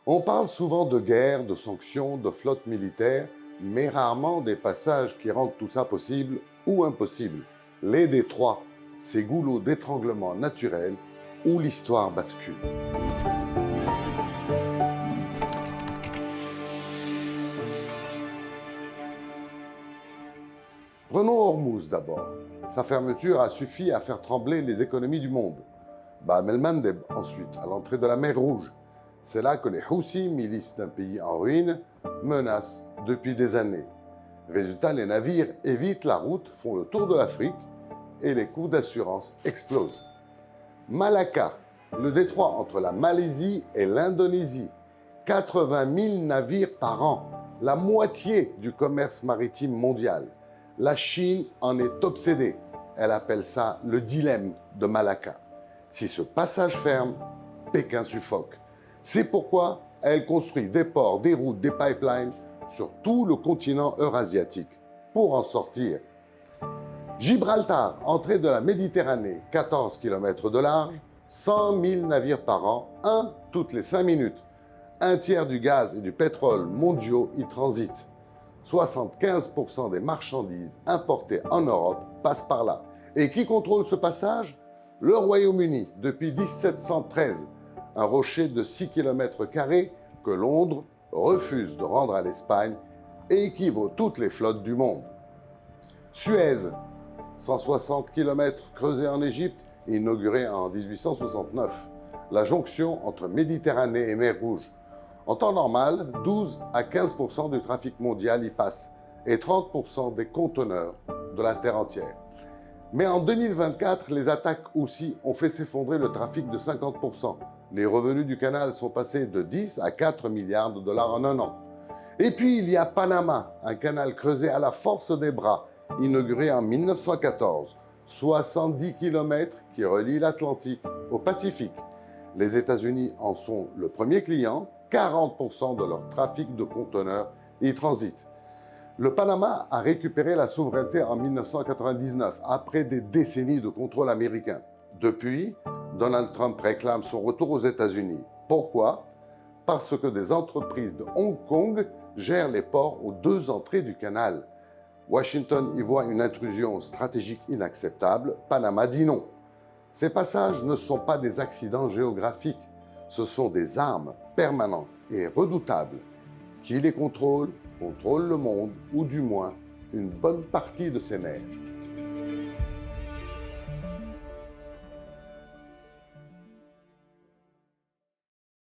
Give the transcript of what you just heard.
On parle souvent de guerre, de sanctions, de flotte militaire, mais rarement des passages qui rendent tout ça possible ou impossible. Les détroits, ces goulots d'étranglement naturels où l'histoire bascule. Prenons Hormuz d'abord. Sa fermeture a suffi à faire trembler les économies du monde. Bab el-Mandeb ensuite, à l'entrée de la mer Rouge. C'est là que les Houthis, milices d'un pays en ruine, menacent depuis des années. Résultat, les navires évitent la route, font le tour de l'Afrique et les coûts d'assurance explosent. Malacca, le détroit entre la Malaisie et l'Indonésie. 80 000 navires par an, la moitié du commerce maritime mondial. La Chine en est obsédée. Elle appelle ça le dilemme de Malacca. Si ce passage ferme, Pékin suffoque. C'est pourquoi elle construit des ports, des routes, des pipelines sur tout le continent eurasiatique pour en sortir. Gibraltar, entrée de la Méditerranée, 14 km de large, 100 000 navires par an, un toutes les 5 minutes. Un tiers du gaz et du pétrole mondiaux y transitent. 75% des marchandises importées en Europe passent par là. Et qui contrôle ce passage? Le Royaume-Uni, depuis 1713. Un rocher de 6 km² que Londres refuse de rendre à l'Espagne et équivaut toutes les flottes du monde. Suez, 160 km creusés en Égypte, inauguré en 1869. La jonction entre Méditerranée et mer Rouge. En temps normal, 12 à 15% du trafic mondial y passe et 30% des conteneurs de la Terre entière. Mais en 2024, les attaques aussi ont fait s'effondrer le trafic de 50%. Les revenus du canal sont passés de 10 à 4 milliards de dollars en un an. Et puis il y a Panama, un canal creusé à la force des bras, inauguré en 1914. 70 km qui relient l'Atlantique au Pacifique. Les États-Unis en sont le premier client, 40% de leur trafic de conteneurs y transite. Le Panama a récupéré la souveraineté en 1999, après des décennies de contrôle américain. Depuis, Donald Trump réclame son retour aux États-Unis. Pourquoi? Parce que des entreprises de Hong Kong gèrent les ports aux deux entrées du canal. Washington y voit une intrusion stratégique inacceptable. Panama dit non. Ces passages ne sont pas des accidents géographiques, ce sont des armes permanentes et redoutables. Qui les contrôle le monde, ou du moins une bonne partie de ses nerfs.